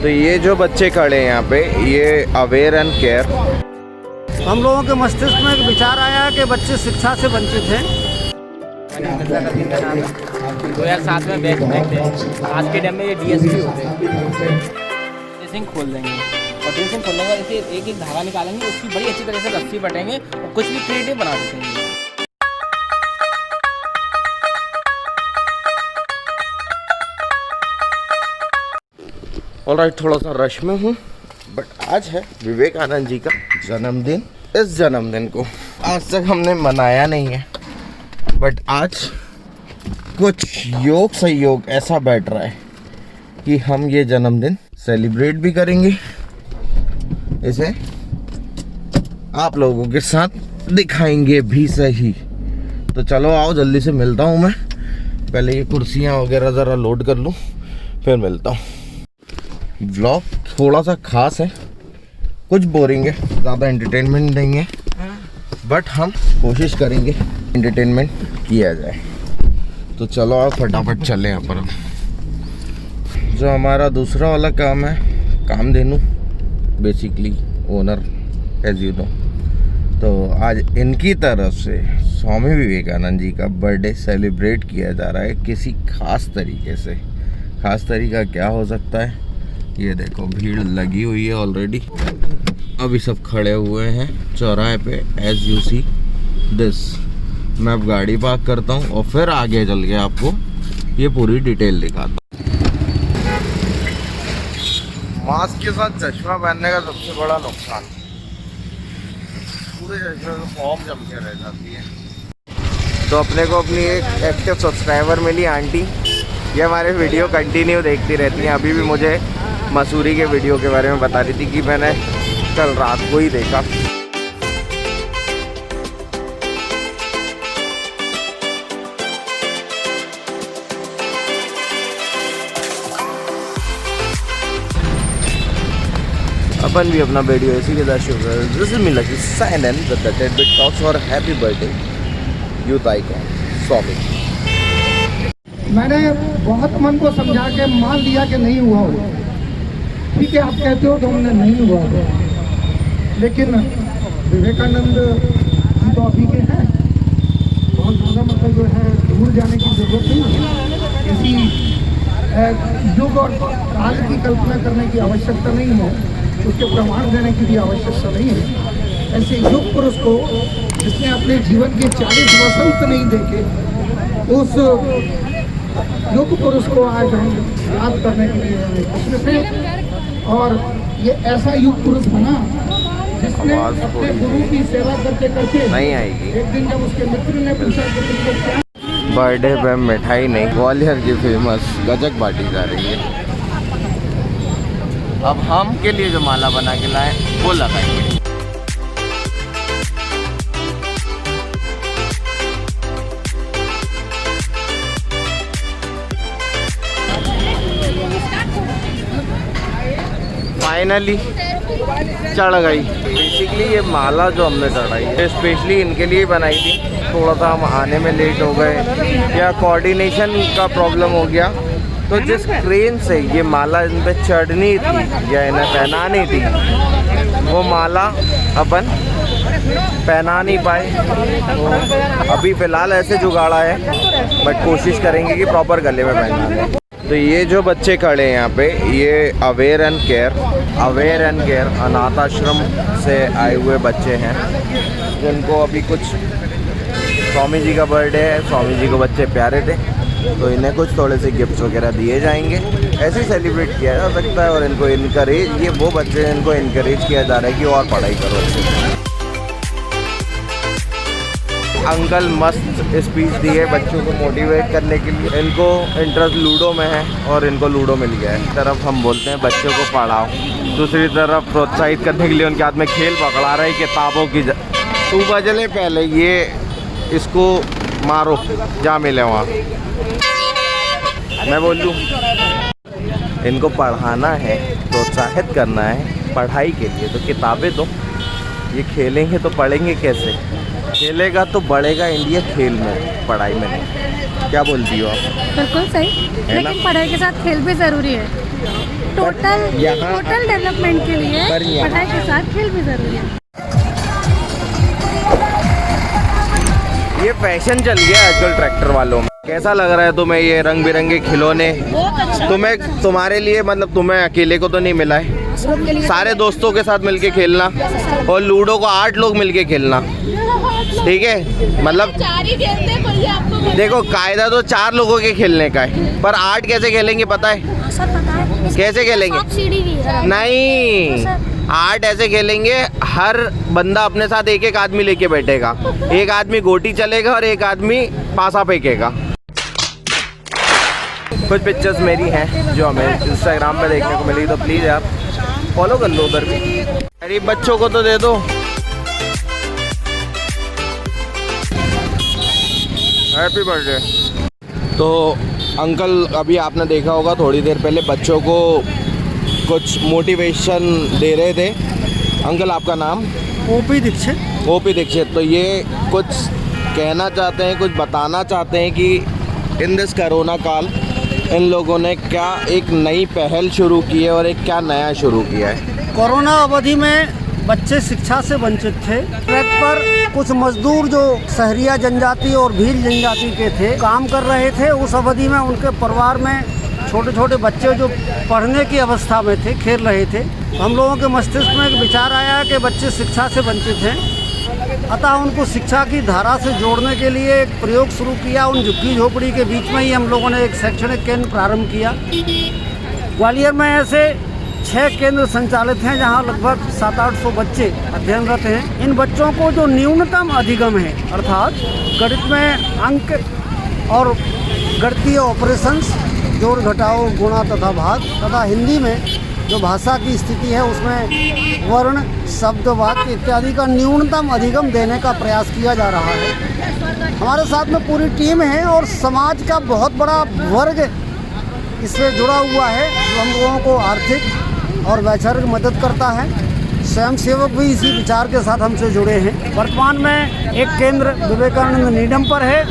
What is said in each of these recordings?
तो ये जो बच्चे खड़े हैं यहाँ पे, ये अवेयर एंड केयर। हम लोगों के मस्तिष्क में एक विचार आया है कि बच्चे शिक्षा से वंचित हैं। 2007 में बैच थे, आज के टाइम में ये DSP होते हैं। ड्रेसिंग खोल देंगे और ड्रेसिंग खोलने के बाद ऐसे एक एक धागा निकालेंगे, उसकी बड़ी अच्छी तरह से रस्सी बटेंगे और कुछ भी क्रिएटिव बना देंगे। ऑलराइट, थोड़ा सा रश में हूँ, बट आज है विवेकानंद जी का जन्मदिन। इस जन्मदिन को आज तक हमने मनाया नहीं है, बट आज कुछ योग संयोग ऐसा बैठ रहा है कि हम ये जन्मदिन सेलिब्रेट भी करेंगे, इसे आप लोगों के साथ दिखाएंगे भी सही। तो चलो आओ, जल्दी से मिलता हूँ मैं। पहले ये कुर्सियाँ वगैरह ज़रा लोड कर लूँ, फिर मिलता हूँ। व्लॉग थोड़ा सा खास है, कुछ बोरिंग है, ज़्यादा एंटरटेनमेंट नहीं है, बट हम कोशिश करेंगे एंटरटेनमेंट किया जाए। तो चलो आप फटाफट चलें यहाँ पर। जो हमारा दूसरा वाला काम है, Kamdhenu basically owner as you know, तो आज इनकी तरफ से स्वामी विवेकानंद जी का बर्थडे सेलिब्रेट किया जा रहा है किसी खास तरीके से। खास तरीका क्या हो सकता है? ये देखो, भीड़ लगी हुई है ऑलरेडी। अभी सब खड़े हुए हैं चौराहे पे, एज यू सी दिस। मैं अब गाड़ी पार्क करता हूँ और फिर आगे चल के आपको ये पूरी डिटेल दिखाता हूँ। मास्क के साथ चश्मा पहनने का सबसे बड़ा नुकसान, पूरे चश्मे में फॉर्म जम के रह जाती है। तो अपने को अपनी एक एक्टिव सब्सक्राइबर मिली आंटी, ये हमारे वीडियो कंटिन्यू देखती रहती हैं। अभी भी मुझे मसूरी के वीडियो के बारे में बता रही थी कि मैंने कल रात को ही देखा। अपन भी अपना वीडियो इसी के साथ शुरू कर। This is me Lucky sign and with the TED bit talks for happy birthday youth icon Swami. मैंने बहुत मन को समझा के मान लिया कि नहीं हुआ होगा। ठीक है, आप कहते हो तो हमने नहीं हुआ होगा, लेकिन विवेकानंद जी तो अभी के हैं, बहुत ज़्यादा मतलब जो है दूर जाने की जरूरत नहीं है। किसी युग और काल की कल्पना करने की आवश्यकता नहीं है, उसके प्रमाण देने की भी आवश्यकता नहीं है। ऐसे युग पुरुष को, जिसने अपने जीवन के 40 वसंत नहीं देखे, उस युग पुरुष को आज हम याद करने के लिए खुश थे। और ये ऐसा युग पुरुष बना जिसने अपने गुरु की सेवा करते करते नहीं आएगी। एक दिन जब उसके मित्र ने पूछा कि तुमको क्या बर्थडे पे मिठाई नहीं, ग्वालियर की फेमस गजक बाटी जा रही है। अब हम के लिए जो माला बना के लाए वो लगाएंगे। फाइनली चढ़ गई। बेसिकली ये माला जो हमने चढ़ाई है स्पेशली इनके लिए बनाई थी। थोड़ा सा हम आने में लेट हो गए या कोऑर्डिनेशन का प्रॉब्लम हो गया, तो जिस क्रेन से ये माला इन पे चढ़नी थी या इन्हें पहनानी थी, वो माला अपन पहना नहीं पाए। तो अभी फ़िलहाल ऐसे जुगाड़ा है, बट कोशिश करेंगे कि प्रॉपर गले में पहना दें। तो ये जो बच्चे खड़े हैं यहाँ पे, ये अवेयर एंड केयर अनाथ आश्रम से आए हुए बच्चे हैं, जिनको अभी कुछ स्वामी जी का बर्थडे है, स्वामी जी को बच्चे प्यारे थे, तो इन्हें कुछ थोड़े से गिफ्ट्स वगैरह दिए जाएंगे। ऐसे ही सेलिब्रेट किया जा सकता है। और इनको इनकरेज, ये वो बच्चे हैं इनको इनकरेज किया जा रहा है कि और पढ़ाई करो अच्छे से। अंकल मस्त स्पीच दी है बच्चों को मोटिवेट करने के लिए। इनको इंटरेस्ट लूडो में है और इनको लूडो मिल गया है। एक तरफ हम बोलते हैं बच्चों को पढ़ाओ, दूसरी तरफ प्रोत्साहित करने के लिए उनके हाथ में खेल पकड़ा रहे किताबों की। 2 बजे पहले ये इसको मारो जहाँ मिले वहाँ। मैं बोल दूँ, इनको पढ़ाना है, प्रोत्साहित करना है पढ़ाई के लिए, तो किताबें दो। ये खेलेंगे तो पढ़ेंगे कैसे? खेलेगा तो बढ़ेगा इंडिया खेल में, पढ़ाई में नहीं। क्या बोलती हो आप? बिल्कुल सही, लेकिन पढ़ाई के साथ खेल भी ज़रूरी है। टोटल डेवलपमेंट के लिए पढ़ाई के साथ खेल भी जरूरी है। ये फैशन चल गया आजकल ट्रैक्टर वालों में। कैसा लग रहा है तुम्हें ये रंग बिरंगे खिलौने? तुम्हारे लिए मतलब तुम्हें अकेले को तो नहीं मिला है, सारे दोस्तों के साथ मिलके खेलना, और लूडो को 8 लोग मिलके खेलना, ठीक है? मतलब देखो कायदा तो 4 लोगों के खेलने का है, पर 8 कैसे खेलेंगे पता है? कैसे खेलेंगे? नहीं, 8 ऐसे खेलेंगे, हर बंदा अपने साथ एक एक आदमी लेके बैठेगा, एक आदमी गोटी चलेगा और एक आदमी पासा फेंकेगा। कुछ पिक्चर्स मेरी हैं जो हमें इंस्टाग्राम पे देखने को मिली, तो प्लीज़ आप फॉलो कर लो उधर भी। गरीब बच्चों को तो दे दो। Happy birthday. तो अंकल अभी आपने देखा होगा थोड़ी देर पहले बच्चों को कुछ मोटिवेशन दे रहे थे। अंकल आपका नाम? ओपी दीक्षित। ओपी दीक्षित। तो ये कुछ कहना चाहते हैं, कुछ बताना चाहते हैं कि इन दिस कोरोना काल इन लोगों ने क्या एक नई पहल शुरू की है और एक क्या नया शुरू किया है। कोरोना अवधि में बच्चे शिक्षा से वंचित थे। ट्रैक पर कुछ मजदूर जो शहरिया जनजाति और भील जनजाति के थे काम कर रहे थे, उस अवधि में उनके परिवार में छोटे छोटे बच्चे जो पढ़ने की अवस्था में थे, खेल रहे थे। हम लोगों के मस्तिष्क में एक विचार आया कि बच्चे शिक्षा से वंचित हैं, अतः उनको शिक्षा की धारा से जोड़ने के लिए एक प्रयोग शुरू किया। उन झुग्गी झोपड़ी के बीच में ही हम लोगों ने एक शैक्षणिक केंद्र प्रारंभ किया। ग्वालियर में ऐसे 6 केंद्र संचालित हैं जहां लगभग 700-800 बच्चे अध्ययनरत हैं। इन बच्चों को जो न्यूनतम अधिगम है, अर्थात गणित में अंक और गणितीय ऑपरेशंस, जोड़ घटाओ गुणा तथा भाग, तथा हिंदी में जो भाषा की स्थिति है उसमें वर्ण शब्द वाक्य इत्यादि का न्यूनतम अधिगम देने का प्रयास किया जा रहा है। हमारे साथ में पूरी टीम है और समाज का बहुत बड़ा वर्ग इससे जुड़ा हुआ है जो हम लोगों को आर्थिक और वैचारिक मदद करता है। स्वयंसेवक भी इसी विचार के साथ हमसे जुड़े हैं। वर्तमान में एक केंद्र विवेकानंद नीडम पर है,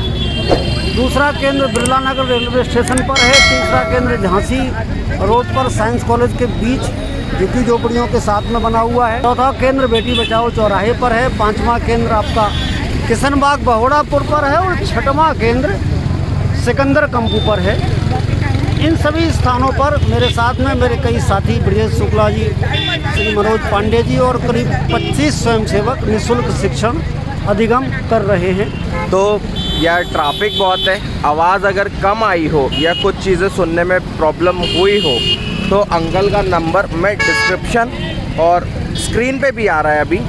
दूसरा केंद्र बिरला नगर रेलवे स्टेशन पर है, तीसरा केंद्र झांसी रोड पर साइंस कॉलेज के बीच झुग्गी झोपड़ियों के साथ में बना हुआ है, चौथा केंद्र बेटी बचाओ चौराहे पर है, 5वां केंद्र आपका किशनबाग बहोड़ापुर पर है और 6वां केंद्र सिकंदर कंपू पर है। इन सभी स्थानों पर मेरे साथ में मेरे कई साथी ब्रजेश शुक्ला जी, श्री मनोज पांडे जी और करीब 25 स्वयंसेवक निःशुल्क शिक्षण अधिगम कर रहे हैं। तो यार ट्रैफिक बहुत है, आवाज़ अगर कम आई हो या कुछ चीज़ें सुनने में प्रॉब्लम हुई हो तो अंकल का नंबर मैं डिस्क्रिप्शन और स्क्रीन पे भी आ रहा है अभी।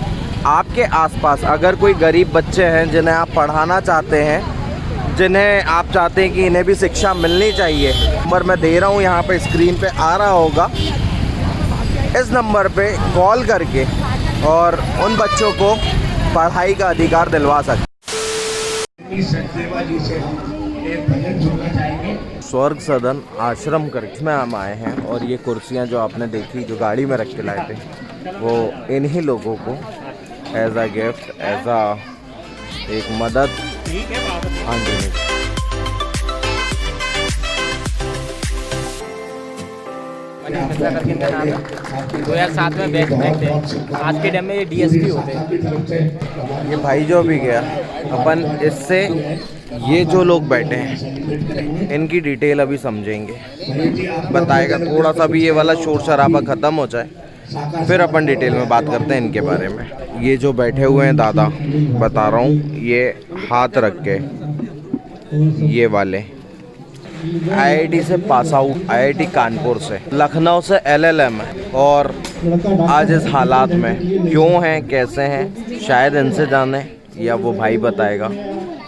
आपके आसपास अगर कोई गरीब बच्चे हैं जिन्हें आप पढ़ाना चाहते हैं, जिन्हें आप चाहते हैं कि इन्हें भी शिक्षा मिलनी चाहिए, नंबर मैं दे रहा हूँ यहाँ पे स्क्रीन पे आ रहा होगा, इस नंबर पे कॉल करके और उन बच्चों को पढ़ाई का अधिकार दिलवा सकते। स्वर्ग सदन आश्रम करके में हम आए हैं और ये कुर्सियाँ जो आपने देखी जो गाड़ी में रख के लाए थे वो इन्हीं लोगों को as a gift, as a एक मदद देने। फैसला करके 2007 में बैच थे। आज के टाइम में ये DSP होते हैं। ये भाई जो अभी गया, अपन इससे ये जो लोग बैठे हैं इनकी डिटेल अभी समझेंगे, बताएगा। थोड़ा सा भी ये वाला शोर शराबा ख़त्म हो जाए फिर अपन डिटेल में बात करते हैं इनके बारे में। ये जो बैठे हुए हैं दादा, बता रहा हूँ, ये हाथ रख के ये वाले IIT से पास आउट, IIT कानपुर से, लखनऊ से LLM है, और आज इस हालात में क्यों हैं, कैसे हैं, शायद इनसे जाने या वो भाई बताएगा।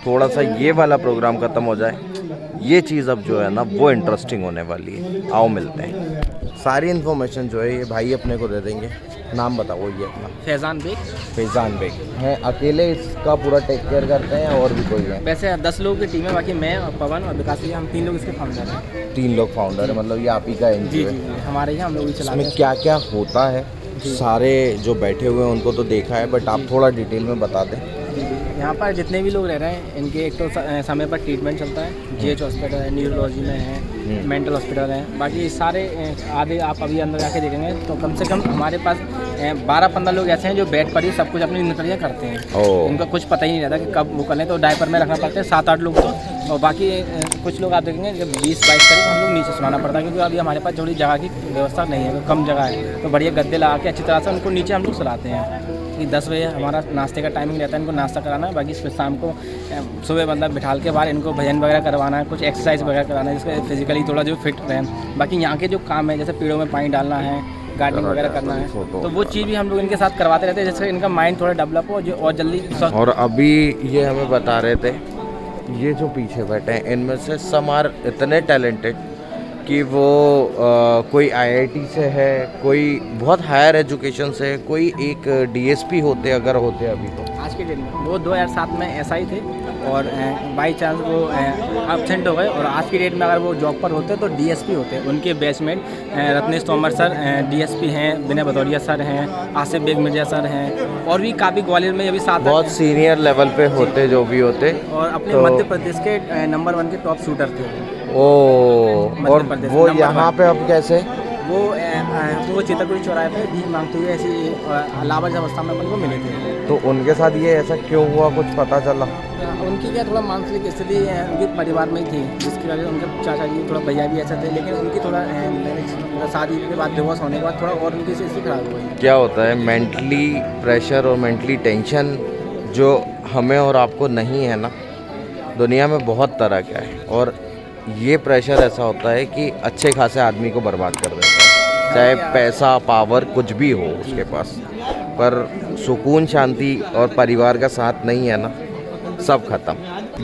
थोड़ा सा ये वाला प्रोग्राम ख़त्म हो जाए, ये चीज़ अब जो है ना वो इंटरेस्टिंग होने वाली है। आओ मिलते हैं। सारी इन्फॉर्मेशन जो है ये भाई अपने को दे देंगे। नाम बताओ ये अपना। फैज़ान बेग। फैज़ान बेग हैं, अकेले इसका पूरा टेक केयर करते हैं और भी कोई है? वैसे 10 लोगों की टीम है, बाकी मैं और पवन और विकास, हम 3 लोग इसके फाउंडर हैं। 3 लोग फाउंडर है, मतलब ये आप ही का NGO है? जी, हमारे यहाँ हम लोग ही चलाते हैं। इसमें क्या क्या होता है? सारे जो बैठे हुए हैं उनको तो देखा है, बट आप थोड़ा डिटेल में बता दें। यहाँ पर जितने भी लोग रह रहे हैं इनके एक तो समय पर ट्रीटमेंट चलता है, जीएच हॉस्पिटल है, न्यूरोलॉजी में है, मेंटल हॉस्पिटल है, बाकी सारे आधे आप अभी अंदर जाके देखेंगे तो कम से कम हमारे पास 12-15 लोग ऐसे हैं जो बेड पर ही सब कुछ अपनी दिनचर्या करते हैं। उनका कुछ पता ही नहीं रहता कि कब वो करें, तो डायपर में रखना पड़ता है 7-8 लोग तो, और बाकी कुछ लोग आप देखेंगे जब 20-22 करीब हम लोग नीचे सुनाना पड़ता है, क्योंकि अभी हमारे पास थोड़ी जगह की व्यवस्था नहीं है, कम जगह है, तो बढ़िया गद्दे लगा के अच्छी तरह से उनको नीचे हम लोग सुलाते हैं कि 10 बजे हमारा नाश्ते का टाइमिंग रहता है, इनको नाश्ता कराना है, बाकी फिर शाम को सुबह मतलब बिठाल के बाद इनको भजन वगैरह करवाना है, कुछ एक्सरसाइज वगैरह कराना है जिससे फिजिकली थोड़ा जो फिट रहें। बाकी यहाँ के जो काम है जैसे पेड़ों में पानी डालना है, गार्डनिंग वगैरह करना है, तो वो चीज़ भी हम लोग इनके साथ करवाते रहते हैं जिससे इनका माइंड थोड़ा डेवलप हो जो और जल्दी स्वस्थ। और अभी ये हमें बता रहे थे, ये जो पीछे बैठे हैं इनमें से सम आर इतने टैलेंटेड कि वो कोई आईआईटी से है, कोई बहुत हायर एजुकेशन से है, कोई एक डीएसपी होते अगर होते अभी तो आज के डेट में वो 2007 में एसआई थे और बाई चांस वो एब्सेंट हो गए, और आज की डेट में अगर वो जॉब पर होते तो डीएसपी होते। उनके batchmate Ratnesh Tomar sir DSP हैं, विनय भदौरिया सर हैं, आसिफ बेग मिर्जा सर हैं, और भी काफ़ी ग्वालियर में अभी साथ बहुत सीनियर लेवल पे होते जो भी होते, और अपने तो मध्य प्रदेश के नंबर 1 के टॉप शूटर थे। और वो यहाँ पे अब कैसे वो चितरपुरी चौराहे पे भीख मांगते हुए ऐसी लावारिस अवस्था में अपन को मिले थे। तो उनके साथ ये ऐसा क्यों हुआ, कुछ पता चला? उनकी क्या थोड़ा मानसिक स्थिति उनके परिवार में ही थी, जिसकी वजह से उनके चाचा जी थोड़ा भैया भी ऐसे थे, लेकिन उनकी थोड़ा शादी के बाद डिवोर्स होने के बाद थोड़ा और उनकी स्थिति खराब हुई। क्या होता है मेंटली प्रेशर और मेंटली टेंशन जो हमें और आपको नहीं है ना, दुनिया में बहुत तरह का है, और ये प्रेशर ऐसा होता है कि अच्छे खासे आदमी को बर्बाद कर देता है, चाहे पैसा पावर कुछ भी हो उसके पास, पर सुकून शांति और परिवार का साथ नहीं है ना, सब खत्म।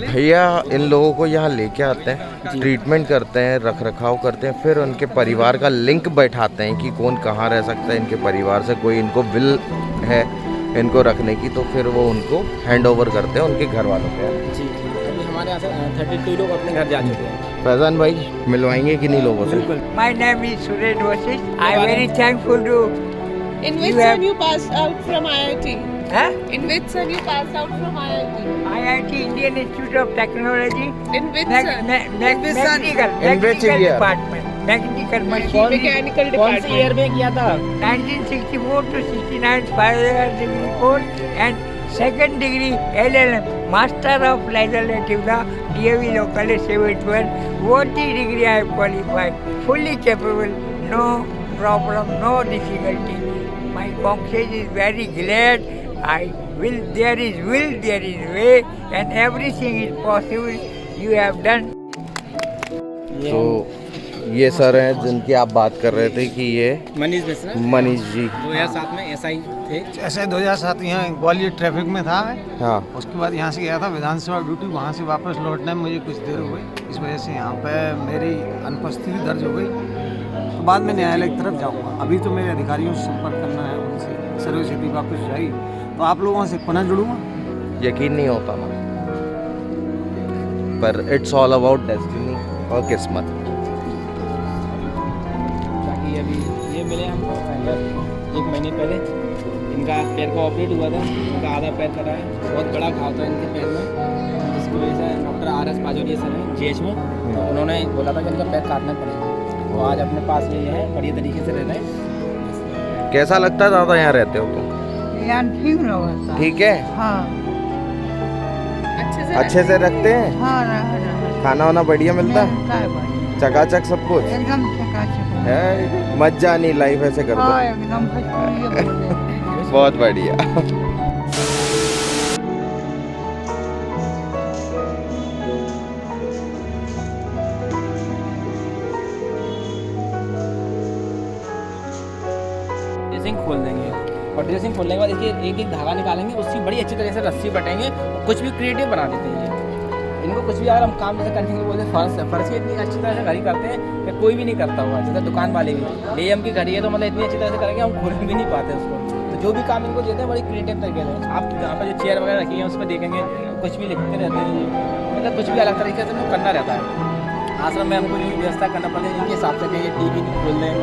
भैया इन लोगों को यहाँ लेके आते हैं, ट्रीटमेंट करते हैं, रख रखाव करते हैं, फिर उनके परिवार का लिंक बैठाते हैं कि कौन कहाँ रह सकता है इनके परिवार से, कोई इनको विल है इनको रखने की, तो फिर वो उनको हैंड ओवर करते हैं उनके घर वालों के। जी अभी हमारे यहाँ से 32 लोग अपने घर जा चुके हैं। फैजान भाई मिलवाएंगे किन्हीं लोगों से? My name is Suresh Vasish. I'm very thankful to. In which year you passed out from IIT? Huh? In which year you passed out from IIT? IIT Indian Institute of Technology. In which year? Mechanical department. Mechanical machinery. Mechanical कौन सी year department. में किया था? 1964 to 69 5 degree course and second degree LLM. Master of Legislative Law, DAV Local 71. 40 degree I am qualified. Fully capable. No problem. No difficulty. My conscience is very glad. I will. There is will. There is way, and everything is possible. You have done. तो ये sir हैं जिनकी आप बात कर रहे थे कि ये मनीष मिश्रा मनीष जी 2007 में एसआई थे। ऐसे 2007 यहाँ ग्वालियर ट्रैफिक में था मैं। हाँ, उसके बाद यहाँ से गया था विधानसभा ड्यूटी, वहाँ से वापस लौटने में मुझे कुछ देर हो गई, इस वजह से यहाँ पे मेरी अनुपस्थिति दर्ज हो गई। तो बाद में न्यायालय की तरफ जाऊँगा। अभी तो मेरे अधिकारियों से संपर्क करना है, उनसे सर्विस यदि वापस जाएगी तो आप लोगों से पुनः जुड़ूँगा। यकीन नहीं होता ना, पर इट्स ऑल अबाउट डेस्टिनी और किस्मत। बाकी अभी ये मिले हमको 1 महीने पहले, इनका पैर का ऑपरेट हुआ था, इनका आधा पैर कटा है, बहुत बड़ा घाव था इनके पैर में, जिसकी वजह से डॉक्टर RS पाजोरिया सर हैं जीएच में, तो उन्होंने बोला था कि इनका पैर काटना पड़ेगा। तो आज अपने पास ये है, बढ़िया तरीके से रह रहे हैं। कैसा लगता है दादा यहाँ रहते हो तुम? यहाँ ठीक लगता। ठीक है, हाँ अच्छे से रखते हैं, हाँ खाना वाना बढ़िया मिलता है, चकाचक सब कुछ एकदम चकाचक है, मजा नहीं लाइफ ऐसे कर दो। एकदम बहुत बढ़िया। ड्रेसिंग खोल देंगे, और ड्रेसिंग खोलने के बाद इसके एक एक धागा निकालेंगे, उसकी बड़ी अच्छी तरह से रस्सी बटेंगे, और कुछ भी क्रिएटिव बना देते हैं। इनको कुछ भी अगर हम काम जैसे करने के बोलते हैं, फर्श की इतनी अच्छी तरह से घड़ी करते हैं कि कोई भी नहीं करता हुआ, जैसे दुकान वाले भी लेम की घड़ी है तो मतलब इतनी अच्छी तरह से करेंगे हम खोल भी नहीं पाते उसको। तो जो भी काम इनको देते हैं बड़ी क्रिएटिव तरीके से। आप जहाँ पर जो चेयर वगैरह रखी है उस पर देखेंगे कुछ भी लिखते रहते हैं, मतलब कुछ भी अलग तरीके से इनको करना रहता है। आश्रम में हमको जो व्यवस्था करना पड़ती है इनके हिसाब से, कि ये टीवी नहीं खोल दें।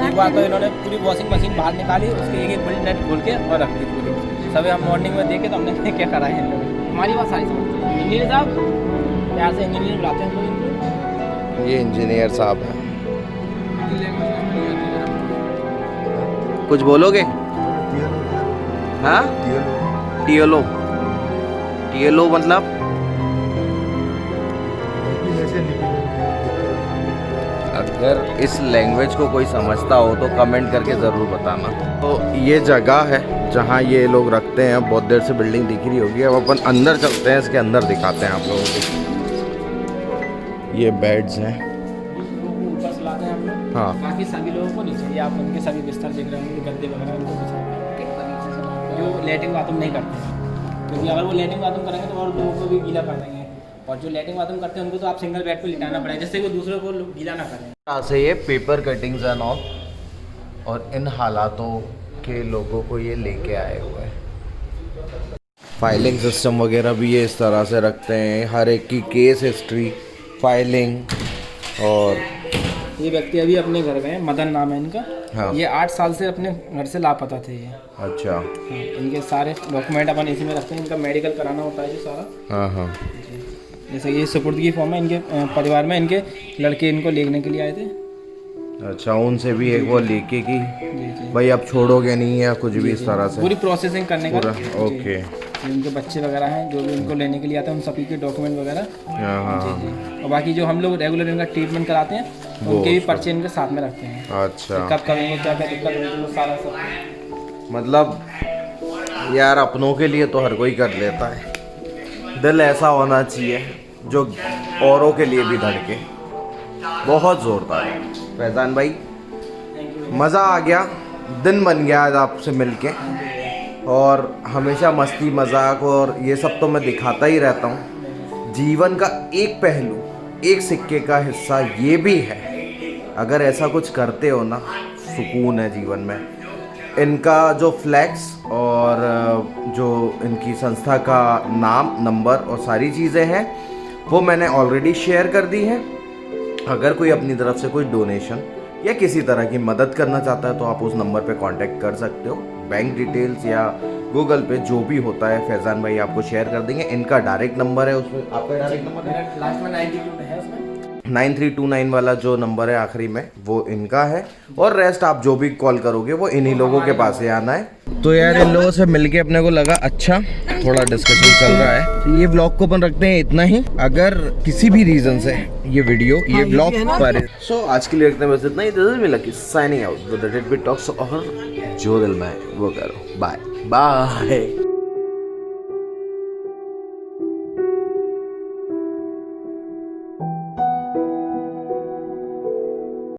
एक बार तो इन्होंने पूरी वॉशिंग मशीन बाहर निकाली, उसके एक बड़ी नेट खोल के और रख दी पूरी। सुबह हम मॉर्निंग में देखे तो हमने क्या करा है इन लोगों ने, हमारी बात सारी समझते हैं। इंजीनियर साहब, प्यार से इंजीनियर बुलाते हैं हम लोग इनको। ये इंजीनियर साहब हैं। कुछ बोलोगे? हाँ, टीएलओ। टीएलओ मतलब अगर इस लैंग्वेज को कोई समझता हो तो कमेंट करके ज़रूर बताना। तो ये जगह है जहाँ ये लोग रखते हैं। बहुत देर से बिल्डिंग दिख रही होगी। अब अपन अंदर चलते हैं, इसके अंदर दिखाते हैं आप लोगों को। ये बेड्स हैं। ऊपर से लाते हैं हम लोग। हाँ। बाकी सभी लोगों को नहीं चाहिए। आप उनके सभी बिस्तर देख रहे होंगे, गद्दे वगैरह उनको बिछा, जो लैट्रिन बाथरूम नहीं करते हैं, क्योंकि अगर वो लैट्रिन बाथरूम करेंगे तो और लोगों को भी गीला कर देंगे। और जो लैट्रिन बाथरूम करते हैं उनको तो आप सिंगल बेड पे लिटाना पड़ेगा, जिससे वो दूसरों को गीला ना करें। यहाँ से ये पेपर कटिंग्स एंड ऑल, और इन हालातों के लोगों को ये लेके आए हुए हैं। फाइलिंग सिस्टम वगैरह भी ये इस तरह से रखते हैं, हर एक की केस हिस्ट्री, फाइलिंग। और ये व्यक्ति अभी अपने घर गए, मदन नाम है इनका। हाँ। ये 8 साल से अपने घर से लापता थे ये। अच्छा। हाँ, इनके सारे डॉक्यूमेंट अपन इसी में रखते हैं। इनका मेडिकल कराना होता है ये सारा। हाँ हाँ। जैसे ये सुपुर्दगी फॉर्म है, इनके परिवार में इनके लड़के इनको लेने के लिए आए थे। अच्छा, उनसे भी एक वो लेके कि भाई अब छोड़ोगे नहीं या कुछ भी इस तरह से पूरी प्रोसेसिंग करने का। ओके। जी, उनके बच्चे वगैरह हैं जो भी उनको लेने के लिए आते हैं, उन सभी के डॉक्यूमेंट वगैरह। हाँ। जी। और बाकी जो हम लोग रेगुलर इनका ट्रीटमेंट कराते हैं उनके भी पर्चे इनके साथ में रखते हैं। अच्छा। कब करेंगे, क्या क्या दिक्कत होगी, वो सारा सब। मतलब यार अपनों के लिए तो हर कोई कर लेता है, दिल ऐसा होना चाहिए जो औरों के लिए भी धड़के। बहुत जोरदार है फैज़ान भाई, मज़ा आ गया, दिन बन गया आज आपसे मिलके। और हमेशा मस्ती मजाक और ये सब तो मैं दिखाता ही रहता हूँ। जीवन का एक पहलू, एक सिक्के का हिस्सा ये भी है। अगर ऐसा कुछ करते हो ना, सुकून है जीवन में। इनका जो फ्लैक्स और जो इनकी संस्था का नाम, नंबर और सारी चीज़ें हैं वो मैंने ऑलरेडी शेयर कर दी हैं। अगर कोई अपनी तरफ से कोई डोनेशन या किसी तरह की मदद करना चाहता है तो आप उस नंबर पे कांटेक्ट कर सकते हो। बैंक डिटेल्स या गूगल पे जो भी होता है फैज़ान भाई आपको शेयर कर देंगे। इनका डायरेक्ट नंबर है, उसमें आपका डायरेक्ट नंबर है, लास्ट में 92 है उसमें। 9329 वाला जो नंबर है आखिरी में वो इनका है। और रेस्ट आप जो भी कॉल करोगे वो इन्हीं लोगों के पास ही आना है। तो यार इन लोगों से मिलके अपने को लगा अच्छा, थोड़ा डिस्कशन चल रहा है। तो ये व्लॉग को अपन रखते हैं इतना ही। अगर किसी भी रीजन से ये वीडियो ये व्लॉग पर सो आज के लिए रखते हैं बस इतना ही। This is me Lucky signing out with the TED bit talks और जो दिल में वो करो। Bye bye.